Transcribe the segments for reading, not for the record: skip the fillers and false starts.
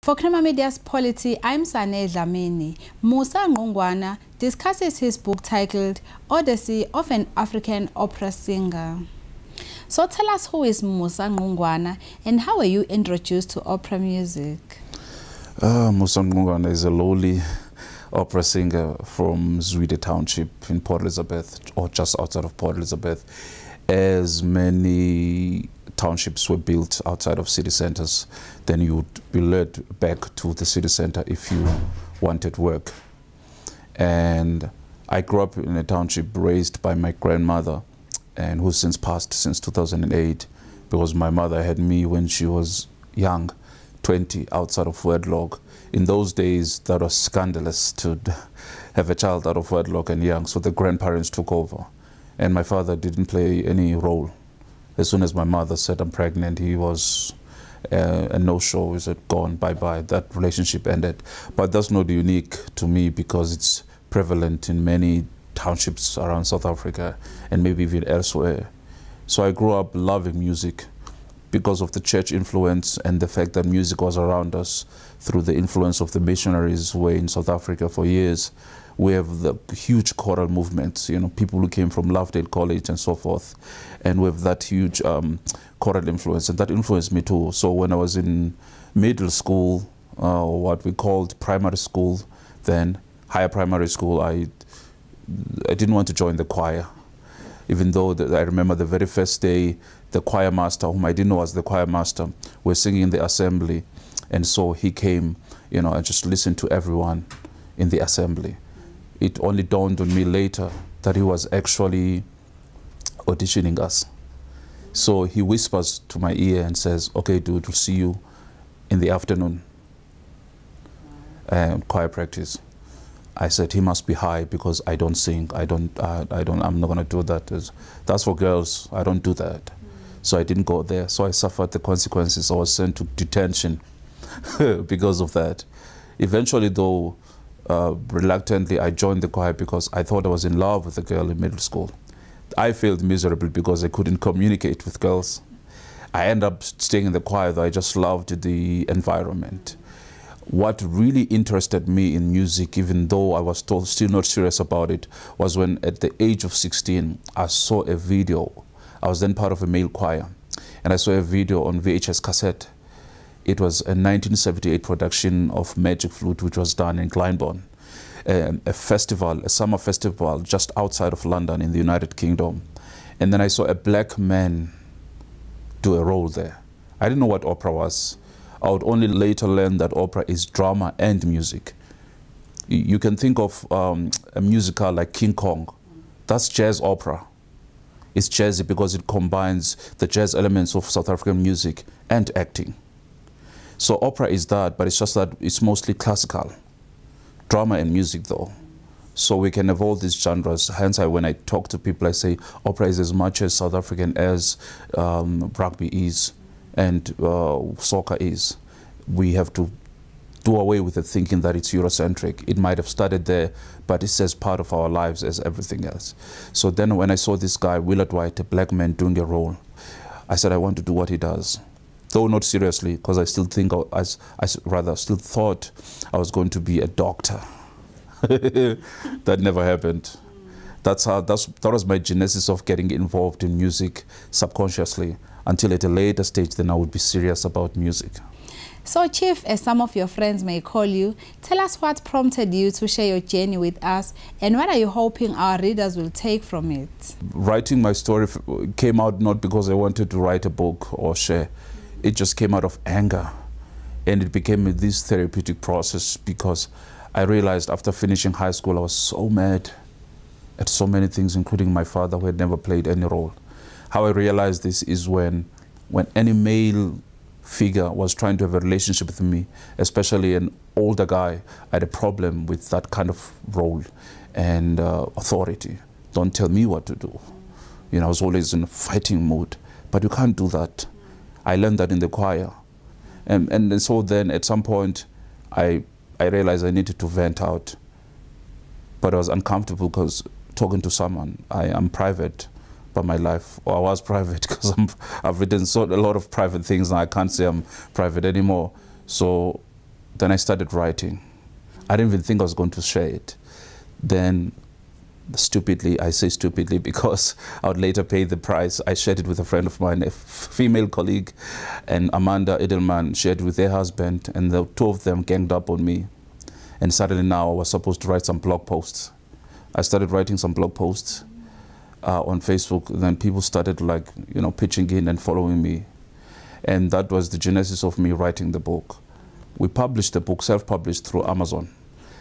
For Krema Media's Polity, I'm Sane Dlamini. Musa Ngqungwana discusses his book titled Odyssey of an African Opera Singer. So tell us, who is Musa Ngqungwana and how were you introduced to opera music? Musa Ngqungwana is a lowly opera singer from Zwide Township in Port Elizabeth, or just outside of Port Elizabeth. As many townships were built outside of city centers, then you would be led back to the city center if you wanted work. And I grew up in a township raised by my grandmother, and who's since passed since 2008, because my mother had me when she was young, 20, outside of wedlock. In those days, that was scandalous to have a child out of wedlock and young, so the grandparents took over. And my father didn't play any role. As soon as my mother said I'm pregnant, he was a no-show. He said, gone, bye-bye. That relationship ended. But that's not unique to me because it's prevalent in many townships around South Africa and maybe even elsewhere. So I grew up loving music because of the church influence and the fact that music was around us through the influence of the missionaries who were in South Africa for years. We have the huge choral movements, you know, people who came from Lovedale College and so forth. And we have that huge choral influence, and that influenced me too. So when I was in middle school, or what we called primary school, then higher primary school, I didn't want to join the choir. Even though I remember the very first day, the choir master, whom I didn't know was the choir master, was singing in the assembly. And so he came, you know, and just listened to everyone in the assembly. It only dawned on me later that he was actually auditioning us. So he whispers to my ear and says, okay, dude, we'll see you in the afternoon, choir practice. I said, he must be high because I don't sing. I'm not gonna do that. That's for girls, I don't do that. So I didn't go there. So I suffered the consequences. I was sent to detention because of that. Eventually though, reluctantly, I joined the choir because I thought I was in love with a girl in middle school. I failed miserably because I couldn't communicate with girls. I ended up staying in the choir, though I just loved the environment. What really interested me in music, even though I was still not serious about it, was when at the age of 16, I saw a video. I was then part of a male choir, and I saw a video on VHS cassette. It was a 1978 production of Magic Flute, which was done in Glyndebourne, a festival, a summer festival just outside of London in the United Kingdom. And then I saw a black man do a role there. I didn't know what opera was. I would only later learn that opera is drama and music. You can think of a musical like King Kong. That's jazz opera. It's jazzy because it combines the jazz elements of South African music and acting. So opera is that, but it's just that it's mostly classical. Drama and music though. So we can evolve these genres. Hence, when I talk to people, I say opera is as much as South African as rugby is and soccer is. We have to do away with the thinking that it's Eurocentric. It might have started there, but it's as part of our lives as everything else. So then when I saw this guy, Willard White, a black man doing a role, I said, I want to do what he does. Though not seriously, because I still think, I still thought I was going to be a doctor. That never happened. That was my genesis of getting involved in music subconsciously, until at a later stage then I would be serious about music. So Chief, as some of your friends may call you, tell us what prompted you to share your journey with us and what are you hoping our readers will take from it? Writing my story came out not because I wanted to write a book or share. It just came out of anger, and it became this therapeutic process because I realized after finishing high school I was so mad at so many things, including my father, who had never played any role. How I realized this is when any male figure was trying to have a relationship with me, especially an older guy, I had a problem with that kind of role and authority. Don't tell me what to do. You know, I was always in a fighting mood, but you can't do that. I learned that in the choir. And so then at some point, I realized I needed to vent out. But I was uncomfortable because talking to someone, I am private. by my life, or I was private, because I've written a lot of private things and I can't say I'm private anymore. So Then I started writing. I didn't even think I was going to share it. Then, stupidly, I say stupidly because I would later pay the price, I shared it with a friend of mine, a female colleague, and Amanda Edelman shared it with their husband, and the two of them ganged up on me. And suddenly now I was supposed to write some blog posts. I started writing some blog posts on Facebook, and then people started pitching in and following me. And that was the genesis of me writing the book. We published the book, self-published through Amazon,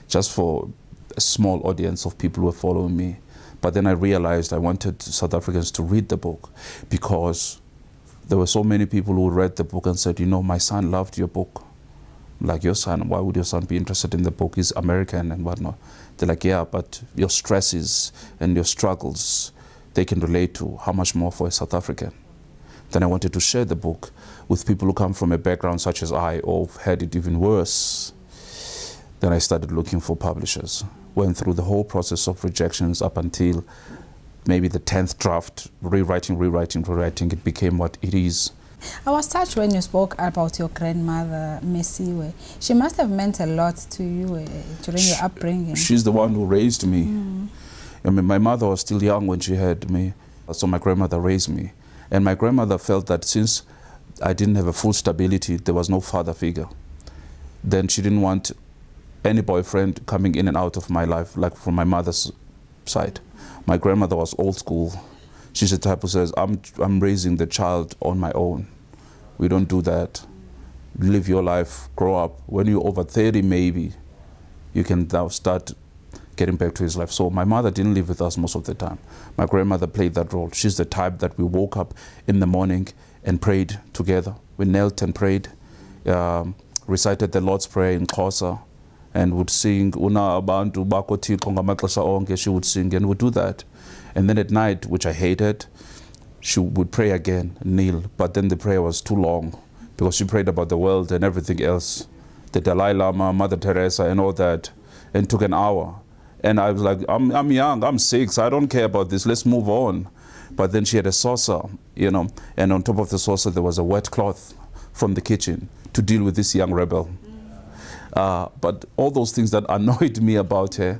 just for a small audience of people who were following me. But then I realized I wanted South Africans to read the book because there were so many people who read the book and said, you know, my son loved your book. Like, your son, why would your son be interested in the book? He's American and whatnot. They're like, yeah, but your stresses and your struggles, they can relate to. How much more for a South African? Then I wanted to share the book with people who come from a background such as I, or had it even worse. Then I started looking for publishers. Went through the whole process of rejections up until maybe the 10th draft, rewriting, it became what it is. I was touched when you spoke about your grandmother, Mesiwe. She must have meant a lot to you during your upbringing. She's the one who raised me. I mean, my mother was still young when she had me, so my grandmother raised me. And my grandmother felt that since I didn't have a full stability, there was no father figure. Then she didn't want any boyfriend coming in and out of my life, like from my mother's side. My grandmother was old school. She's the type who says, I'm raising the child on my own. We don't do that. Live your life, grow up. When you're over 30 maybe, you can now start getting back to his life. So my mother didn't live with us most of the time. My grandmother played that role. She's the type that we woke up in the morning and prayed together. We knelt and prayed, recited the Lord's Prayer in Xhosa, and would sing, Una abantu bako Thixo ngamaxesha onke. She would sing and would do that. And then at night, which I hated, she would pray again, kneel. But then the prayer was too long because she prayed about the world and everything else. The Dalai Lama, Mother Teresa and all that. And it took an hour. And I was like, I'm young, I'm 6, I don't care about this, let's move on. But then she had a saucer, you know, and on top of the saucer there was a wet cloth from the kitchen to deal with this young rebel. But all those things that annoyed me about her,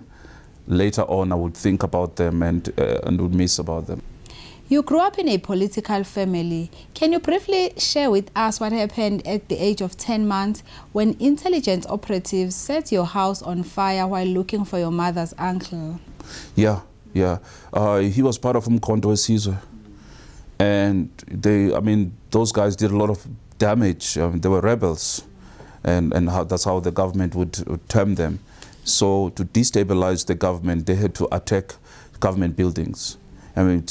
later on I would think about them and would miss about them. You grew up in a political family. Can you briefly share with us what happened at the age of 10 months when intelligence operatives set your house on fire while looking for your mother's uncle? Yeah. He was part of Odyssey. And those guys did a lot of damage. They were rebels. And that's how the government would term them. So to destabilize the government, they had to attack government buildings. I mean,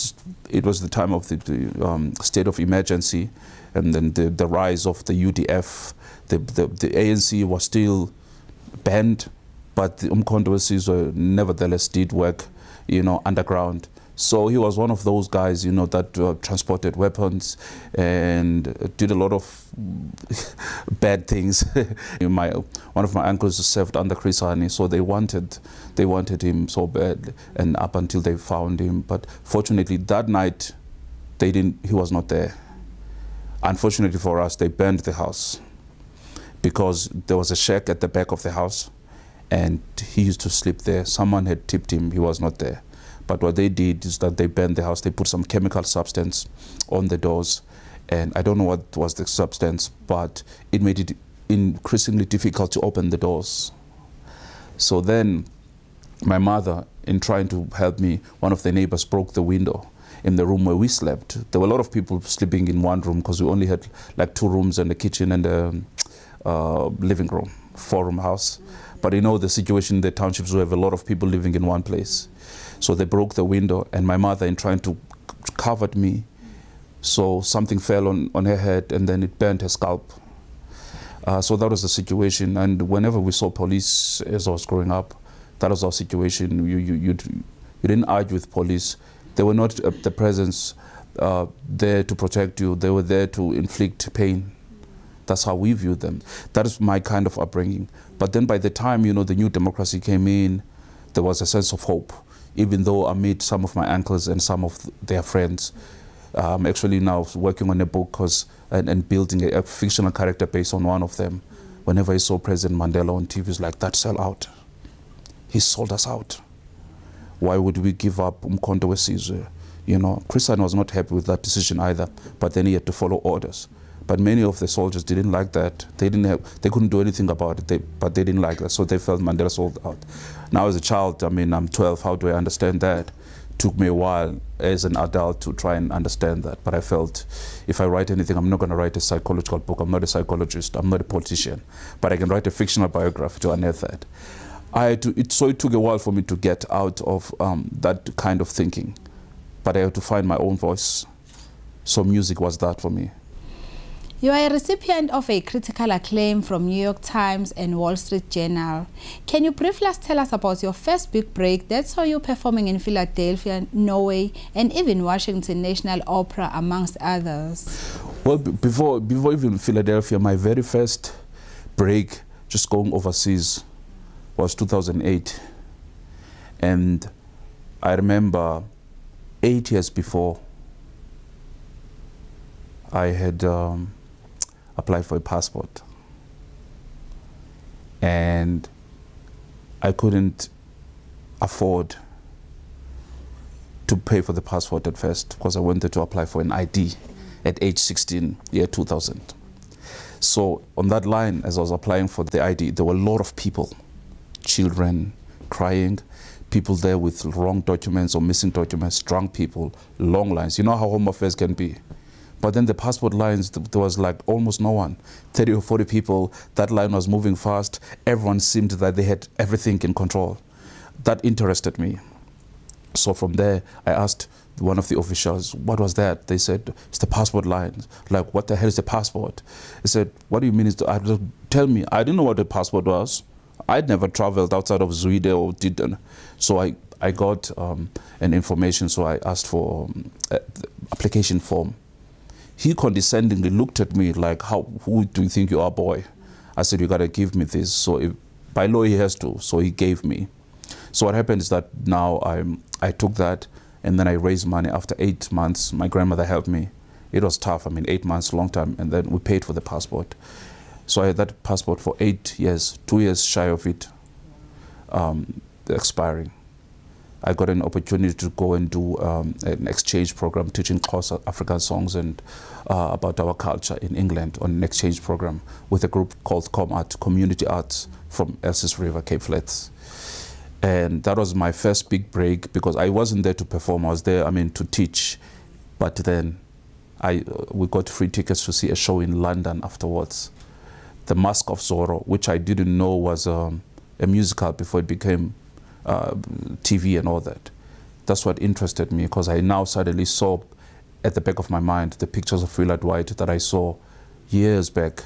it was the time of the state of emergency, and then the rise of the UDF. The ANC was still banned, but the Umkhonto nevertheless did work, you know, underground. So he was one of those guys, you know, that transported weapons and did a lot of bad things. One of my uncles served under Chris Hani, so they wanted him so bad, and up until they found him. But fortunately, that night, he was not there. Unfortunately for us, they burned the house because there was a shack at the back of the house, and he used to sleep there. Someone had tipped him, he was not there. But what they did is that they burned the house. They put some chemical substance on the doors. And I don't know what was the substance, but it made it increasingly difficult to open the doors. So then my mother, in trying to help me, one of the neighbors broke the window in the room where we slept. There were a lot of people sleeping in one room because we only had like 2 rooms and a kitchen and a living room, 4-room house. But you know the situation in the townships, we have a lot of people living in one place. So they broke the window, and my mother, in trying to cover me, so something fell on her head, and then it burned her scalp. So that was the situation. And whenever we saw police as I was growing up, that was our situation. You didn't argue with police. They were not the presence there to protect you. They were there to inflict pain. That's how we viewed them. That is my kind of upbringing. But then by the time, you know, the new democracy came in, there was a sense of hope. Even though I met some of my uncles and some of their friends. I'm actually now working on a book and building a fictional character based on one of them. Whenever he saw President Mandela on TV, he's like, that sell out. He sold us out. Why would we give up Umkhonto weSizwe? You know, Christian was not happy with that decision either, but then he had to follow orders. But many of the soldiers didn't like that. They couldn't do anything about it, but they didn't like that, so they felt Mandela sold out. Now as a child, I mean, I'm 12, how do I understand that? Took me a while as an adult to try and understand that, but I felt if I write anything, I'm not going to write a psychological book. I'm not a psychologist, I'm not a politician, but I can write a fictional biography to unearth that. So it took a while for me to get out of that kind of thinking, but I had to find my own voice. So music was that for me. You are a recipient of a critical acclaim from New York Times and Wall Street Journal. Can you briefly tell us about your first big break that saw you performing in Philadelphia, Norway, and even Washington National Opera, amongst others? Well, before even Philadelphia, my very first break, just going overseas, was 2008. And I remember 8 years before, I had applied for a passport, and I couldn't afford to pay for the passport at first because I wanted to apply for an ID at age 16, year 2000. So on that line, as I was applying for the ID, there were a lot of people, children crying, people there with wrong documents or missing documents, drunk people, long lines. You know how Home Affairs can be. But then the passport lines, there was like almost no one, 30 or 40 people. That line was moving fast. Everyone seemed that they had everything in control. That interested me. So from there, I asked one of the officials, what was that? They said, it's the passport line. Like, what the hell is the passport? He said, what do you mean? Tell me. I didn't know what the passport was. I'd never traveled outside of Zweden or didn't. So I got an information, so I asked for the application form. He condescendingly looked at me like, who do you think you are, boy? I said, you gotta give me this. So by law he has to, so he gave me. So what happened is that now I took that, and then I raised money. After 8 months, my grandmother helped me. It was tough, I mean, 8 months, long time, and then we paid for the passport. So I had that passport for 8 years, 2 years shy of it expiring. I got an opportunity to go and do an exchange program teaching Xhosa African songs and about our culture in England on an exchange program with a group called ComArt, Community Arts, from Elsis River, Cape Flats. And that was my first big break because I wasn't there to perform, I was there, I mean, to teach. But then we got free tickets to see a show in London afterwards. The Mask of Zorro, which I didn't know was a musical before it became TV and all that. That's what interested me because I now suddenly saw at the back of my mind the pictures of Willard White that I saw years back,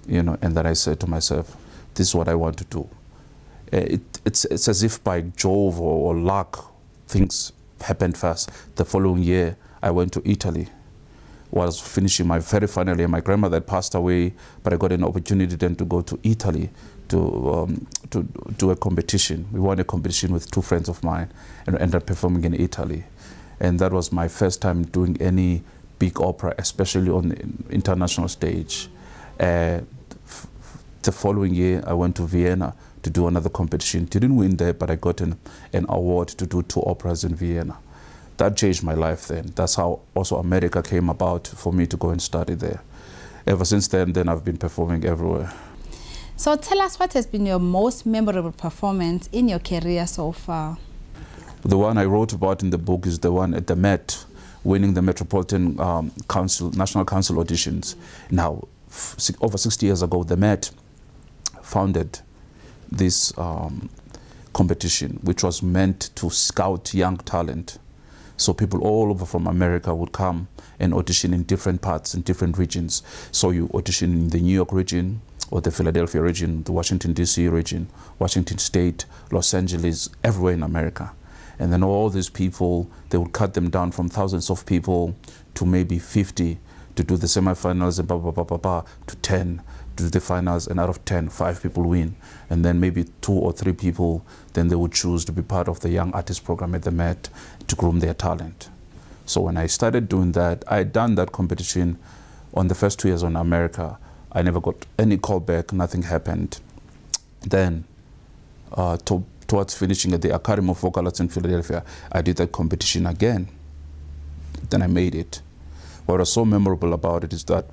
you know, and then I said to myself, this is what I want to do. It's as if by Jove or luck, things happened fast. The following year, I went to Italy. Was finishing my very final year. My grandmother had passed away, but I got an opportunity then to go to Italy to do a competition. We won a competition with 2 friends of mine and ended up performing in Italy. And that was my first time doing any big opera, especially on the international stage. The following year, I went to Vienna to do another competition. Didn't win there, but I got an award to do 2 operas in Vienna. That changed my life then. That's how also America came about for me to go and study there. Ever since then I've been performing everywhere. So tell us, what has been your most memorable performance in your career so far? The one I wrote about in the book is the one at the Met, winning the Metropolitan National Council auditions. Now, over 60 years ago, the Met founded this competition, which was meant to scout young talent. So people all over from America would come and audition in different parts, in different regions. So you audition in the New York region, or the Philadelphia region, the Washington, D.C. region, Washington State, Los Angeles, everywhere in America. And then all these people, they would cut them down from thousands of people to maybe 50 to do the semifinals and blah, blah, blah, blah, blah, to 10 to do the finals, and out of 10, 5 people win. And then maybe 2 or 3 people, then they would choose to be part of the Young Artist Program at the Met to groom their talent. So when I started doing that, I had done that competition on the first 2 years on America. I never got any call back, nothing happened. Then, towards finishing at the Academy of Vocal Arts in Philadelphia, I did that competition again. Then I made it. What was so memorable about it is that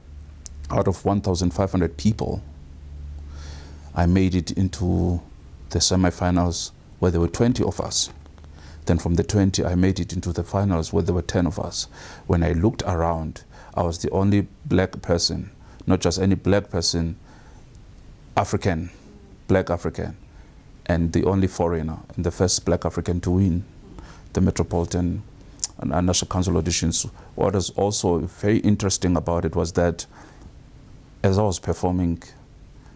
out of 1,500 people, I made it into the semifinals where there were 20 of us. Then from the 20, I made it into the finals where there were 10 of us. When I looked around, I was the only black person, not just any black person, African, black African, and the only foreigner and the first black African to win the Metropolitan and National Council auditions. What was also very interesting about it was that as I was performing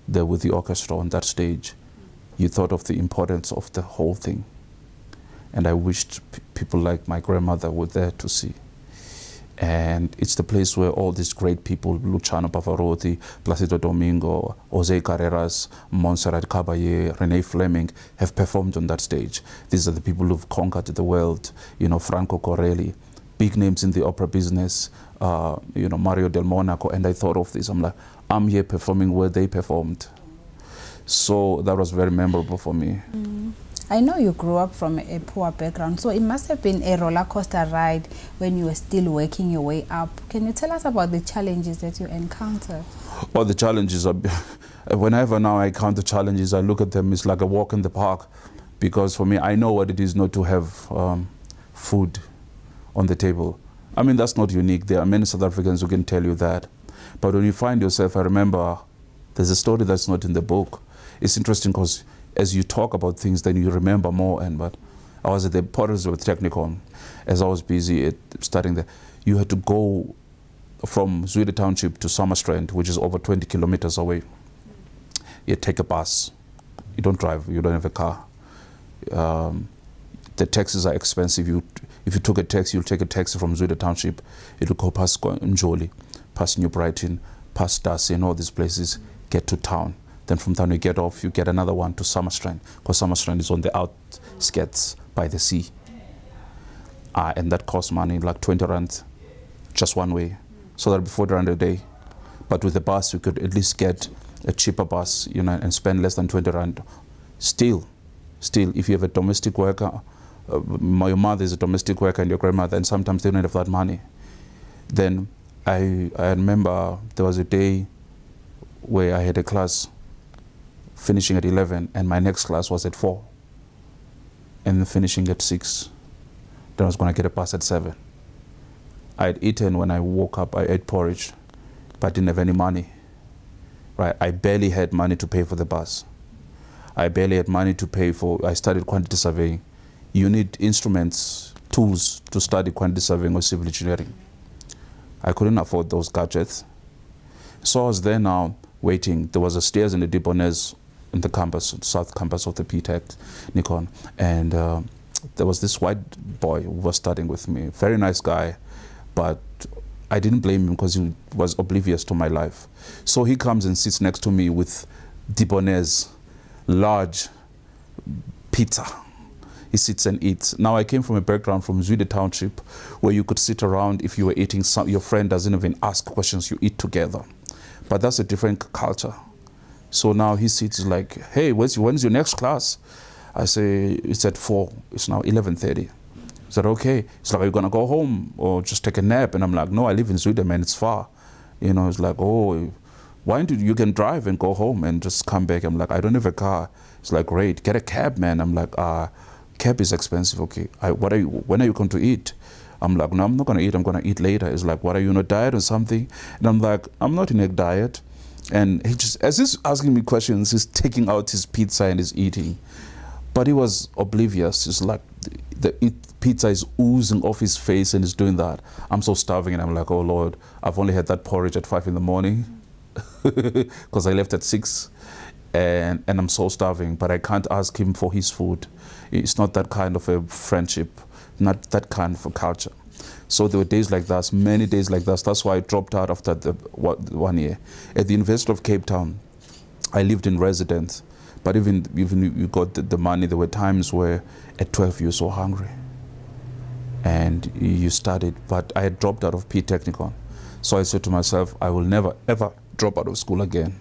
there with the orchestra on that stage, you thought of the importance of the whole thing. And I wished people like my grandmother were there to see. And it's the place where all these great people, Luciano Pavarotti, Placido Domingo, Jose Carreras, Montserrat Caballé, Renee Fleming, have performed on that stage. These are the people who've conquered the world, you know, Franco Corelli, big names in the opera business, you know, Mario del Monaco. And I thought of this, I'm like, I'm here performing where they performed. So that was very memorable for me. I know you grew up from a poor background, so it must have been a roller coaster ride when you were still working your way up. Can you tell us about the challenges that you encountered? Well, the challenges are, whenever now I count the challenges, I look at them, it's like a walk in the park. Because for me, I know what it is not to have food on the table. I mean, that's not unique. There are many South Africans who can tell you that. But when you find yourself, I remember there's a story that's not in the book. It's interesting because as you talk about things, then you remember more. But I was at the Pottersville Technicon. As I was busy at studying there, you had to go from Zwide Township to Summerstrand, which is over 20 kilometers away. You take a bus. You don't drive. You don't have a car. The taxis are expensive. If you took a taxi, you'll take a taxi from Zwide Township. It'll go past Njoli, past New Brighton, past Darcy, and all these places, get to town. Then from town you get off, you get another one to Summerstrand, because Summerstrand is on the outskirts by the sea. And that costs money, like 20 rand, just one way. So that'll be 40 rand a day. But with the bus, you could at least get a cheaper bus, you know, and spend less than 20 rand. Still, if you have a domestic worker, your mother is a domestic worker and your grandmother, and sometimes they don't have that money. Then I remember there was a day where I had a class finishing at 11, and my next class was at 4, and finishing at 6. Then I was going to get a bus at 7. I had eaten when I woke up. I ate porridge, but didn't have any money. Right? I barely had money to pay for the bus. I barely had money to pay for. I studied quantity surveying. You need instruments, tools to study quantity surveying or civil engineering. I couldn't afford those gadgets. So I was there now waiting. There was a stairs in the Dibonese in the campus, south campus of the PTech Nikon. And there was this white boy who was studying with me. Very nice guy, but I didn't blame him because he was oblivious to my life. So he comes and sits next to me with Dibonese, large pizza. He sits and eats. Now I came from a background from Zwide Township where you could sit around. If you were eating, your friend doesn't even ask questions, you eat together. But that's a different culture. So now he sits like, hey, when's your next class? I say, it's at 4. It's now 11:30. Is that okay? It's like, are you going to go home or just take a nap? And I'm like, no, I live in Zwide, man. It's far. You know, it's like, oh, why don't you can drive and go home and just come back? I'm like, I don't have a car. It's like, great. Get a cab, man. I'm like, cab is expensive. Okay. When are you going to eat? I'm like, no, I'm not going to eat. I'm going to eat later. It's like, what, are you on a diet or something? And I'm like, I'm not in a diet. And he just, as he's asking me questions, he's taking out his pizza and he's eating. But he was oblivious. It's like the pizza is oozing off his face and he's doing that. I'm so starving and I'm like, oh Lord, I've only had that porridge at 5 in the morning because I left at 6 and I'm so starving, but I can't ask him for his food. It's not that kind of a friendship, not that kind of a culture. So there were days like that, many days like that. That's why I dropped out after the 1 year. At the University of Cape Town, I lived in residence. But even you got the money, there were times where at 12 you were so hungry. And you studied, but I had dropped out of P Technicon. So I said to myself, I will never, ever drop out of school again.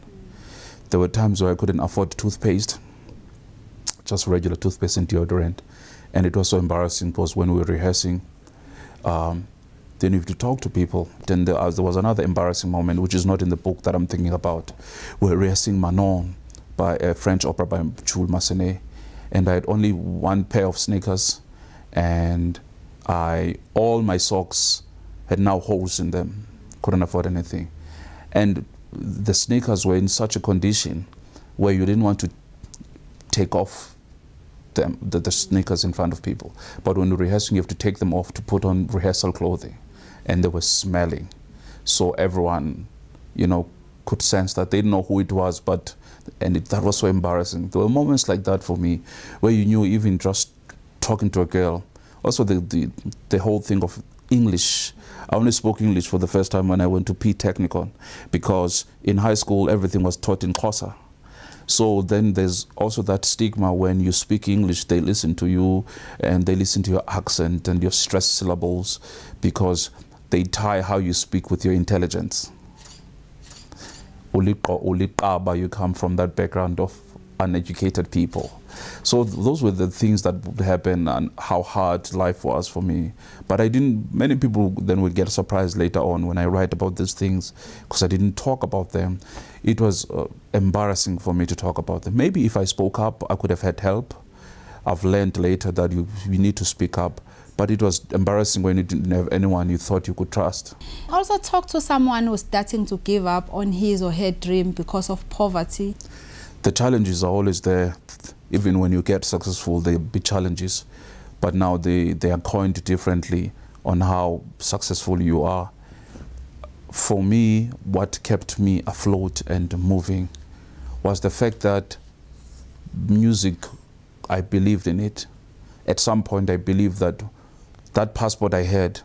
There were times where I couldn't afford toothpaste, just regular toothpaste and deodorant. And it was so embarrassing because when we were rehearsing, then you have to talk to people. Then there was another embarrassing moment, which is not in the book that I'm thinking about. We were rehearsing Manon by a French opera by Jules Massenet. And I had only one pair of sneakers, and all my socks had now holes in them. Couldn't afford anything. And the sneakers were in such a condition where you didn't want to take off the sneakers in front of people. But when you're rehearsing, you have to take them off to put on rehearsal clothing. And they were smelling. So everyone, you know, could sense that. They didn't know who it was, but that was so embarrassing. There were moments like that for me where you knew, even just talking to a girl. Also the whole thing of English. I only spoke English for the first time when I went to P Technicon, because in high school everything was taught in Xhosa. So then there's also that stigma when you speak English, they listen to you and they listen to your accent and your stressed syllables, because they tie how you speak with your intelligence. You come from that background of uneducated people. So those were the things that would happen, and how hard life was for me. But many people then would get surprised later on when I write about these things, because I didn't talk about them. It was embarrassing for me to talk about them. Maybe if I spoke up, I could have had help. I've learned later that you need to speak up. But it was embarrassing when you didn't have anyone you thought you could trust. Also talk to someone who's starting to give up on his or her dream because of poverty. The challenges are always there. Even when you get successful, there'll be challenges. But now they are coined differently on how successful you are. For me, what kept me afloat and moving was the fact that music, I believed in it. At some point, I believed that that passport I had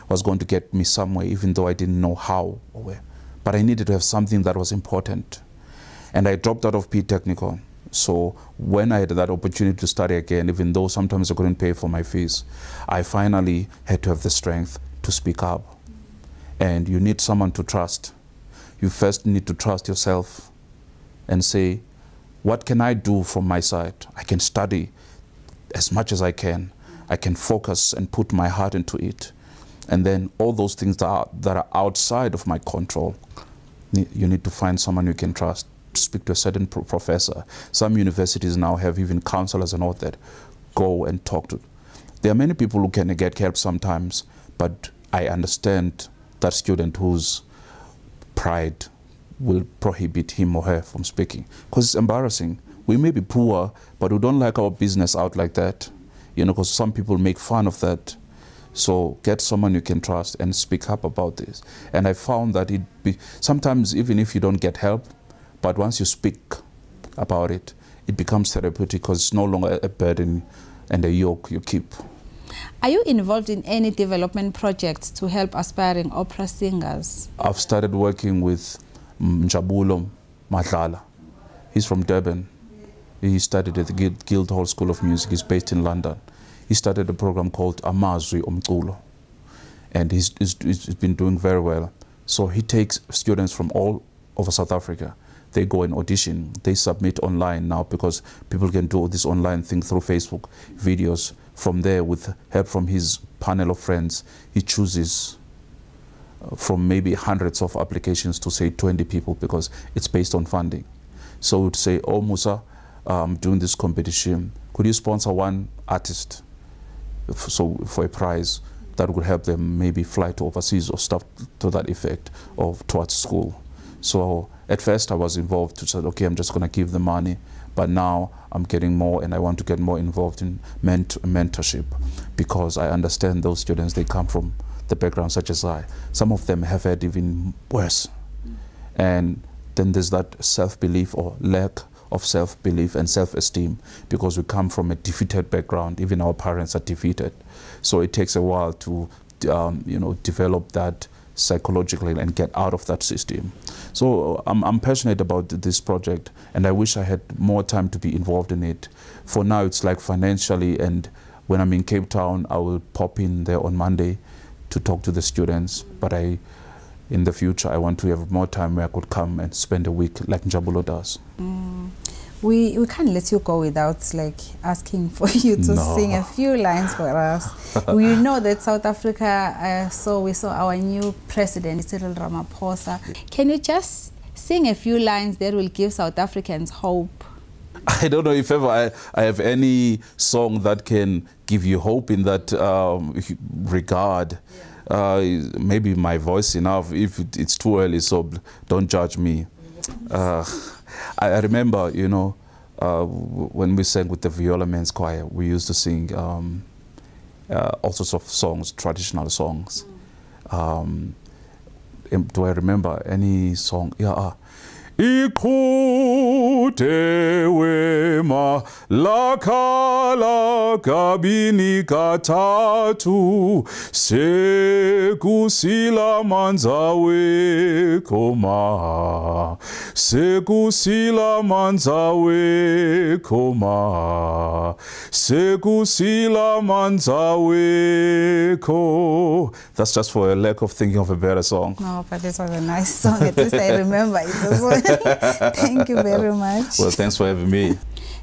was going to get me somewhere, even though I didn't know how or where. But I needed to have something that was important. And I dropped out of P Technicon. So when I had that opportunity to study again, even though sometimes I couldn't pay for my fees, I finally had to have the strength to speak up. And you need someone to trust. You first need to trust yourself and say, what can I do from my side? I can study as much as I can. I can focus and put my heart into it. And then all those things that are outside of my control, you need to find someone you can trust. Speak to a certain professor. Some universities now have even counselors and all that. Go and talk to. There are many people who can get help sometimes, but I understand that student whose pride will prohibit him or her from speaking, because it's embarrassing. We may be poor, but we don't like our business out like that, you know, because some people make fun of that. So get someone you can trust and speak up about this. And I found that sometimes even if you don't get help, but once you speak about it, it becomes therapeutic, because it's no longer a burden and a yoke you keep. Are you involved in any development projects to help aspiring opera singers? I've started working with Njabulo Madlala. He's from Durban. He studied at the Guildhall School of Music. He's based in London. He started a program called Amazwi Omculo, and he's been doing very well. So he takes students from all over South Africa. They go and audition. They submit online now, because people can do this online thing through Facebook videos. From there, with help from his panel of friends, he chooses from maybe hundreds of applications to say 20 people, because it's based on funding. So we'd say, oh Musa, doing this competition, could you sponsor one artist for a prize that would help them maybe fly to overseas or stuff to that effect, or towards school. So at first I was involved to say, okay, I'm just going to give the money, but now I'm getting more, and I want to get more involved in mentorship, because I understand those students, they come from the background such as I. Some of them have had even worse. And then there's that self-belief or lack of self-belief and self-esteem, because we come from a defeated background. Even our parents are defeated. So it takes a while to you know, develop that psychologically and get out of that system. So I'm passionate about this project, and I wish I had more time to be involved in it. For now, it's like financially, and when I'm in Cape Town, I will pop in there on Monday to talk to the students. But in the future, I want to have more time where I could come and spend a week like Njabulo does. We can't let you go without like asking for you to sing a few lines for us. We know that South Africa, we saw our new president, Cyril Ramaphosa. Can you just sing a few lines that will give South Africans hope? I don't know if ever I have any song that can give you hope in that regard. Maybe my voice enough, if it's too early, so don't judge me. I remember, you know, when we sang with the Viola Men's Choir, we used to sing all sorts of songs, traditional songs. Do I remember any song? Yeah. Ikute wema lakala kabini katatu sekusila manzawe koma sekusila manzawe koma sekusila manzawe ko. That's just for a lack of thinking of a better song. No, but this was a nice song. At least I remember it as well. Thank you very much. Well, thanks for having me.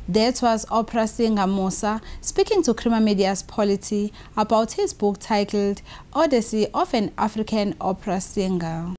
That was opera singer Musa speaking to Crema Media's Polity about his book titled Odyssey of an African Opera Singer.